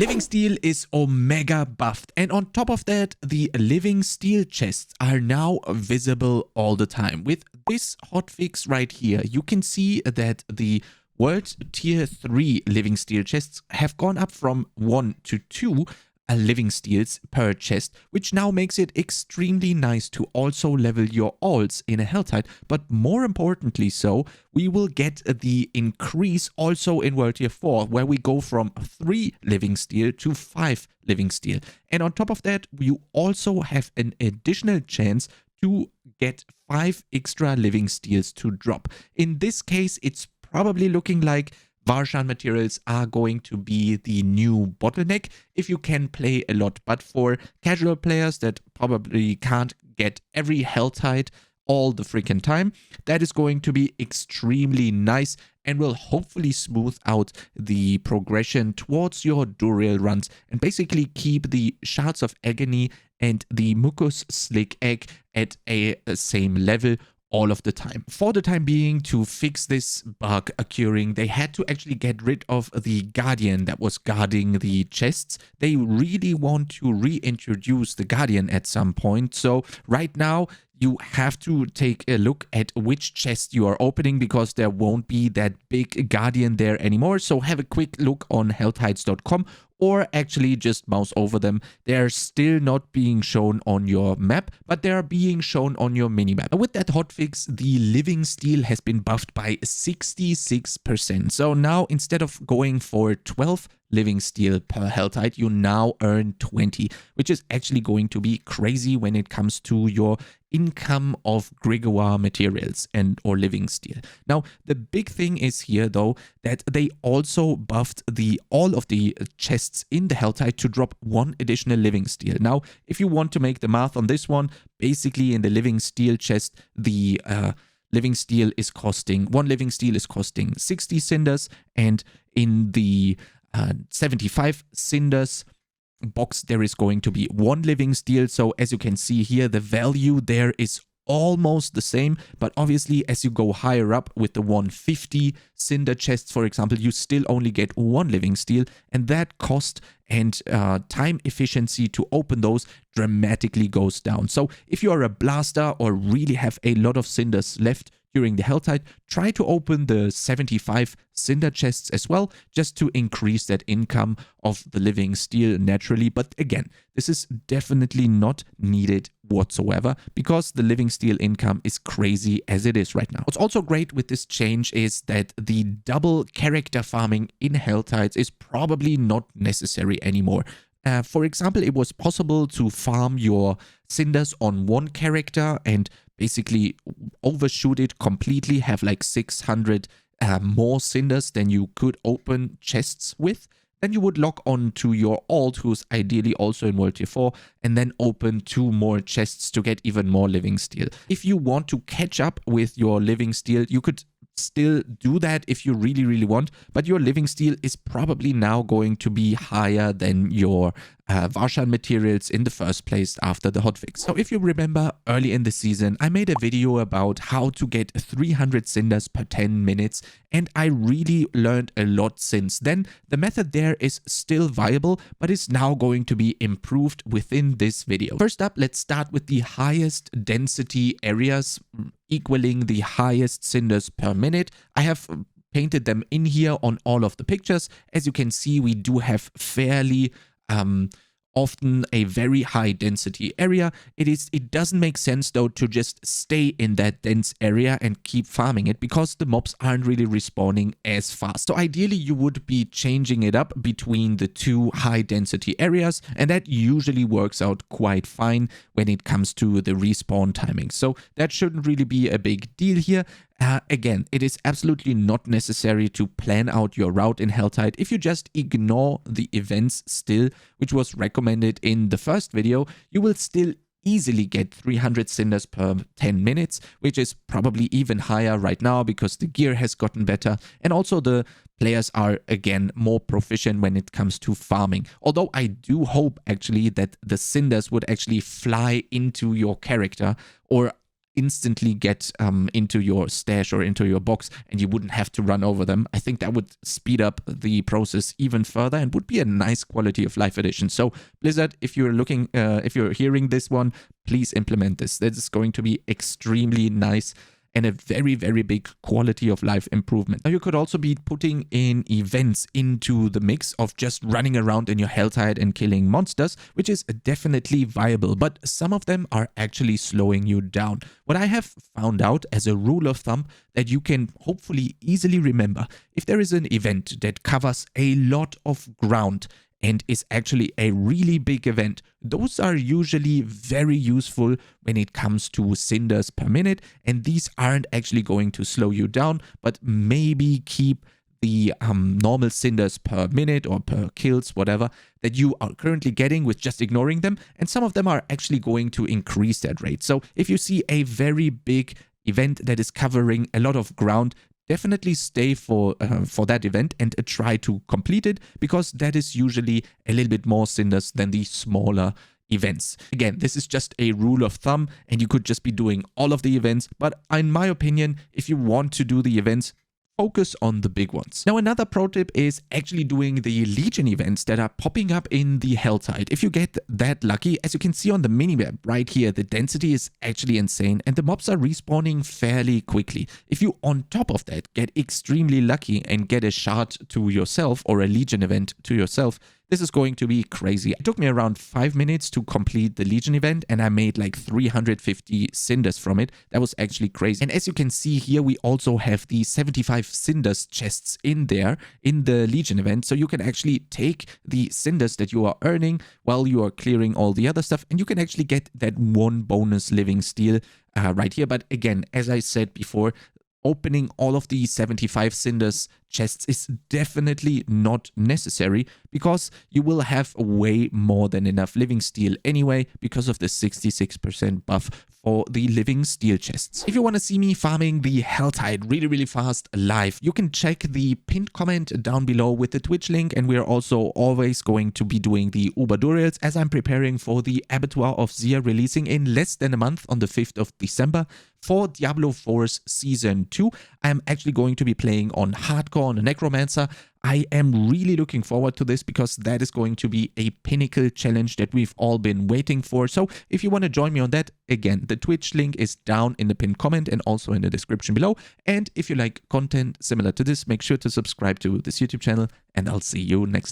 Living Steel is Omega buffed, and on top of that, the Living Steel chests are now visible all the time. With this hotfix right here, you can see that the World Tier 3 Living Steel chests have gone up from 1 to 2 living steels per chest, which now makes it extremely nice to also level your alts in a Helltide. But more importantly so, we will get the increase also in World Tier 4, where we go from 3 living steel to 5 living steel. And on top of that, you also have an additional chance to get 5 extra living steels to drop. In this case, it's probably looking like Varshan materials are going to be the new bottleneck if you can play a lot. But for casual players that probably can't get every Helltide all the freaking time, that is going to be extremely nice and will hopefully smooth out the progression towards your Duriel runs and basically keep the Shards of Agony and the Mucus Slick Egg at a same level all of the time. For the time being, to fix this bug occurring, they had to actually get rid of the Guardian that was guarding the chests. They really want to reintroduce the Guardian at some point. So right now, you have to take a look at which chest you are opening because there won't be that big Guardian there anymore. So have a quick look on helltides.com or actually just mouse over them. They're still not being shown on your map, but they are being shown on your minimap. With that hotfix, the living steel has been buffed by 66%. So now instead of going for 12 living steel per Helltide, you now earn 20, which is actually going to be crazy when it comes to your income of Gregoire materials and or living steel. Now, the big thing is here though that they also buffed all of the chests in the Helltide to drop 1 additional living steel. Now, if you want to make the math on this one, basically in the living steel chest, the living steel is costing 1 living steel is costing 60 cinders, and in the 75 cinders box there is going to be 1 living steel. So as you can see here, the value there is almost the same, but obviously as you go higher up with the 150 cinder chests, for example, you still only get 1 living steel, and that cost and time efficiency to open those dramatically goes down. So if you are a blaster or really have a lot of cinders left during the Helltide, try to open the 75 cinder chests as well, just to increase that income of the living steel naturally. But again, this is definitely not needed whatsoever because the living steel income is crazy as it is right now. What's also great with this change is that the double character farming in Helltides is probably not necessary anymore. For example, it was possible to farm your cinders on 1 character and basically overshoot it completely, have like 600 more cinders than you could open chests with. Then you would lock on to your alt, who's ideally also in World Tier 4, and then open 2 more chests to get even more living steel. If you want to catch up with your living steel, you could still do that if you really want, but your living steel is probably now going to be higher than your Varshan materials in the first place after the hotfix. So if you remember early in the season, I made a video about how to get 300 cinders per 10 minutes, and I really learned a lot since then. The method there is still viable, but is now going to be improved within this video. First up, let's start with the highest density areas equaling the highest cinders per minute. I have painted them in here on all of the pictures. As you can see, we do have fairly often a very high density area. It doesn't make sense though to just stay in that dense area and keep farming it because the mobs aren't really respawning as fast. So ideally you would be changing it up between the 2 high density areas, and that usually works out quite fine when it comes to the respawn timing. So that shouldn't really be a big deal here. Again, it is absolutely not necessary to plan out your route in Helltide. If you just ignore the events still, which was recommended in the first video, you will still easily get 300 cinders per 10 minutes, which is probably even higher right now because the gear has gotten better, and also the players are again more proficient when it comes to farming. Although I do hope actually that the cinders would actually fly into your character, or instantly get into your stash or into your box, and you wouldn't have to run over them. I think that would speed up the process even further and would be a nice quality of life addition. So Blizzard, if you're looking, if you're hearing this one, please implement this. This is going to be extremely nice and a very, very big quality of life improvement. Now, you could also be putting in events into the mix of just running around in your Helltide and killing monsters, which is definitely viable, but some of them are actually slowing you down. What I have found out as a rule of thumb that you can hopefully easily remember, if there is an event that covers a lot of ground and is actually a really big event, those are usually very useful when it comes to cinders per minute, and these aren't actually going to slow you down, but maybe keep the normal cinders per minute or per kills, whatever, that you are currently getting with just ignoring them, and some of them are actually going to increase that rate. So if you see a very big event that is covering a lot of ground, definitely stay for that event and try to complete it, because that is usually a little bit more cinders than the smaller events. Again, this is just a rule of thumb, and you could just be doing all of the events, but in my opinion, if you want to do the events, focus on the big ones. Now, another pro tip is actually doing the Legion events that are popping up in the Helltide. If you get that lucky, as you can see on the minimap right here, the density is actually insane and the mobs are respawning fairly quickly. If you on top of that get extremely lucky and get a shard to yourself or a Legion event to yourself, this is going to be crazy. It took me around 5 minutes to complete the Legion event, and I made like 350 cinders from it. That was actually crazy. And as you can see here, we also have the 75 cinders chests in there in the Legion event. So you can actually take the cinders that you are earning while you are clearing all the other stuff, and you can actually get that one bonus living steel right here. But again, as I said before, opening all of the 75 cinders chests is definitely not necessary, because you will have way more than enough living steel anyway because of the 66% buff for the living steel chests. If you want to see me farming the Helltide really, really fast live, you can check the pinned comment down below with the Twitch link, and we're also always going to be doing the Uber Durials as I'm preparing for the Abattoir of Zia releasing in less than a month on the 5th of December. For Diablo 4's Season 2, I'm actually going to be playing on Hardcore on a Necromancer. I am really looking forward to this because that is going to be a pinnacle challenge that we've all been waiting for. So if you want to join me on that, again, the Twitch link is down in the pinned comment and also in the description below. And if you like content similar to this, make sure to subscribe to this YouTube channel, and I'll see you next time.